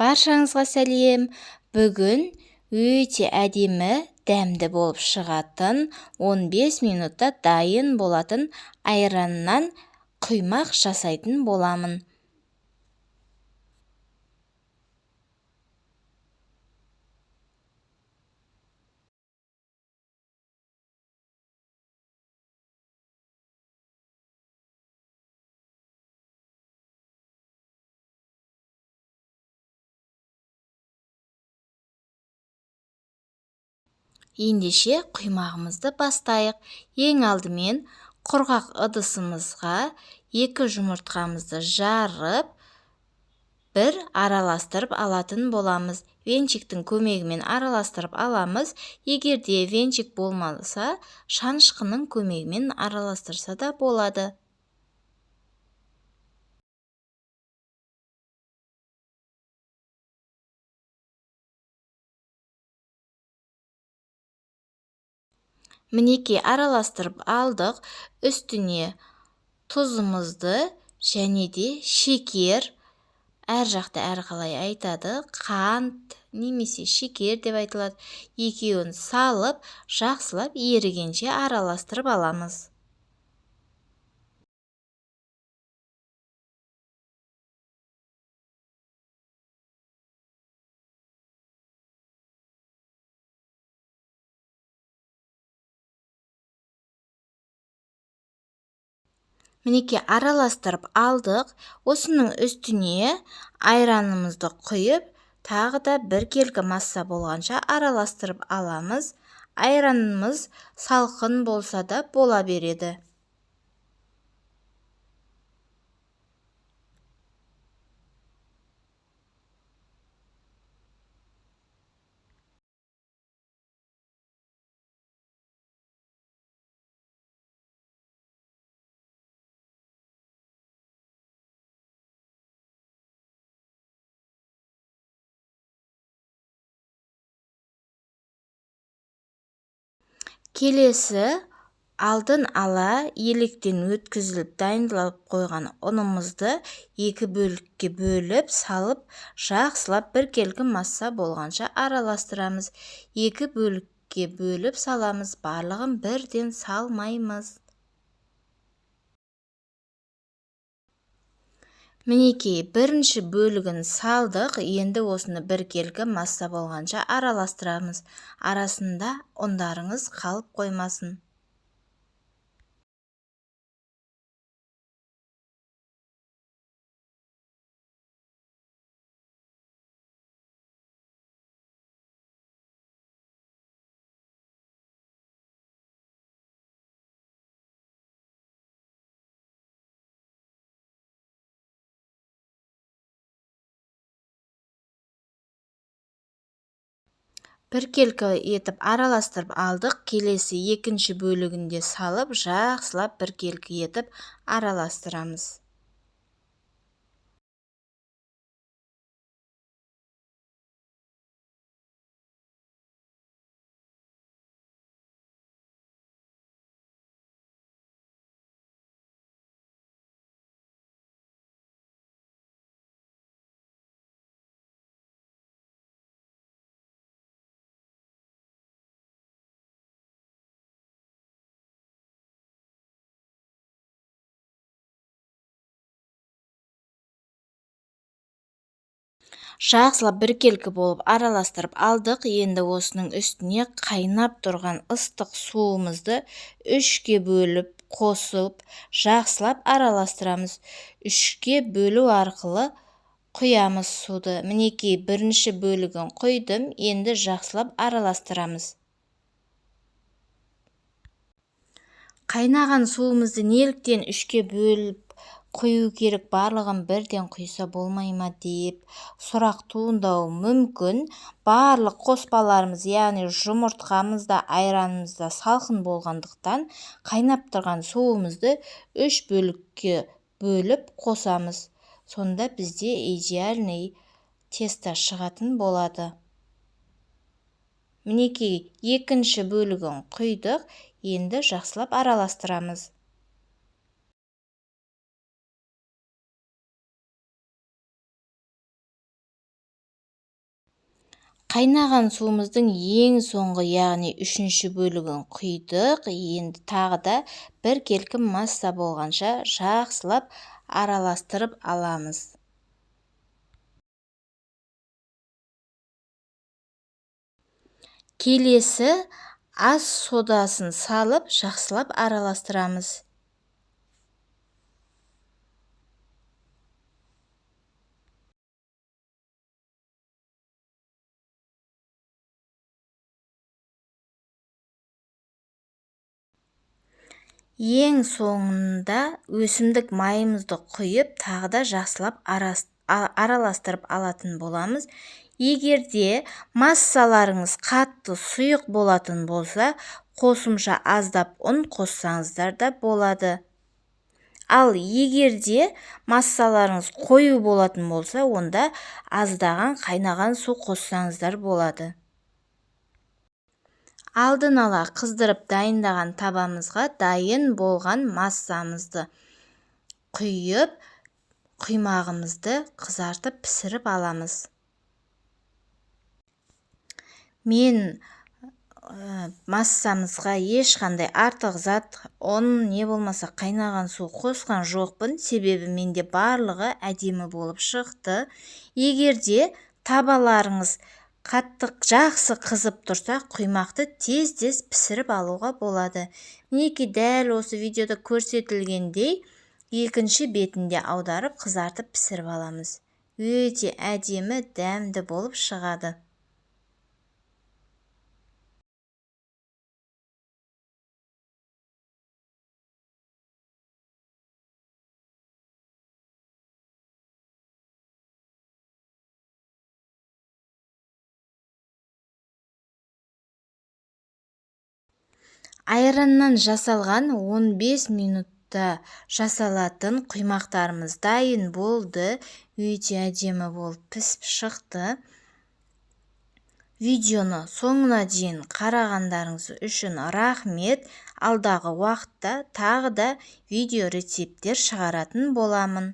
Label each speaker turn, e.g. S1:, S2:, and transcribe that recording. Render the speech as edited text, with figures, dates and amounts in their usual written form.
S1: Баршаңызға сәлем. Бүгін өте әдемі, дәмді болып шығатын 15 минутта дайын болатын айраннан құймақ жасайтын боламын. Ендеше құймағымызды бастайық. Ең алдымен құрғақ ыдысымызға 2 жұмыртқамызды жарып, бір араластырып алатын боламыз. Венчиктің көмегімен араластырып аламыз. Егер де венчик болмаса, шанышқының көмегімен араластырса да болады. Мінекей араластырып алдық. Үстіне тұзымызды және де шекер, әр жақта әрқалай айтады, қант немесе шекер деп айтылады. Екеуін салып, жақсылап ерігенше араластырып аламыз. Мінекей араластырып алдық. Осының үстіне айранымызды құйып, тағы да бір келкі масса болғанша араластырып аламыз. Айранымыз салқын болса да бола береді. Келесі, алдын ала електен өткізіліп дайындалып қойған ұнымызды 2 бөлікке бөліп салып, жақсылап бір келкі масса болғанша араластырамыз. 2 бөлікке бөліп саламыз, барлығын бірден салмаймыз. Мінекей, бірінші бөлігін салдық, енді осыны бір келкі масса болғанша араластырамыз. Арасында ұндарыңыз қалып қоймасын. Бір келкі етіп араластырып алдық. Келесі екінші бөлігінде салып, жақсылап бір келкі етіп араластырамыз. Жақсылап бір келкі болып араластырып алдық. Енді осының үстіне қайнап тұрған ыстық суымызды 3-ке бөліп қосып, жақсылап араластырамыз. 3-ке бөлу арқылы құямыз суды. Мінекей, бірінші бөлігін құйдым, енді жақсылап араластырамыз. Қайнаған суымызды неліктен 3-ке бөліп құю керек, барлығын бірден құйса болмай ма деп сұрақ туындауы мүмкін. Барлық қоспаларымыз, яғни жұмыртқамыз да, айранымыз да салқын болғандықтан қайнап тұрған суымызды 3 бөлікке бөліп қосамыз. Сонда бізде идеальный тесто шығатын болады. Мінекей, екінші бөлігін құйдық, енді жақсылап араластырамыз. Қайнаған суымыздың ең соңғы, яғни 3-ші бөлігін құйдық. Енді тағы да бір келкім масса болғанша жақсылап араластырып аламыз. Келесі ас содасын салып жақсылап араластырамыз. Ең соңында өсімдік майымызды құйып, тағы да жақсылап араластырып алатын боламыз. Егер де массаларыңыз қатты сұйық болатын болса, қосымша аздап ұн қоссаңыздар да болады. Ал егер де массаларыңыз қою болатын болса, онда аздаған қайнаған су қоссаңыздар болады. Алдын ала қыздырып дайындаған табамызға дайын болған массамызды құйып, құймағымызды қызартып пісіріп аламыз. Мен массамызға ешқандай артық зат, ұн не болмаса қайнаған су қосқан жоқпын, себебі менде барлығы әдемі болып шықты. Егер де табаларыңыз қатты жақсы қызып тұрса, құймақты тез-тез пісіріп алуға болады. Мінекей дәл осы видеода көрсетілгендей екінші бетінде аударып қызартып пісіріп аламыз. Өте әдемі, дәмді болып шығады. Айраннан жасалған 15 минутта жасалатын құймақтарымыз дайын болды. Өте әдемі болып пісіп шықты. Видеоны соңына дейін қарағандарыңыз үшін рахмет. Алдағы уақытта тағы да видео рецепттер шығаратын боламын.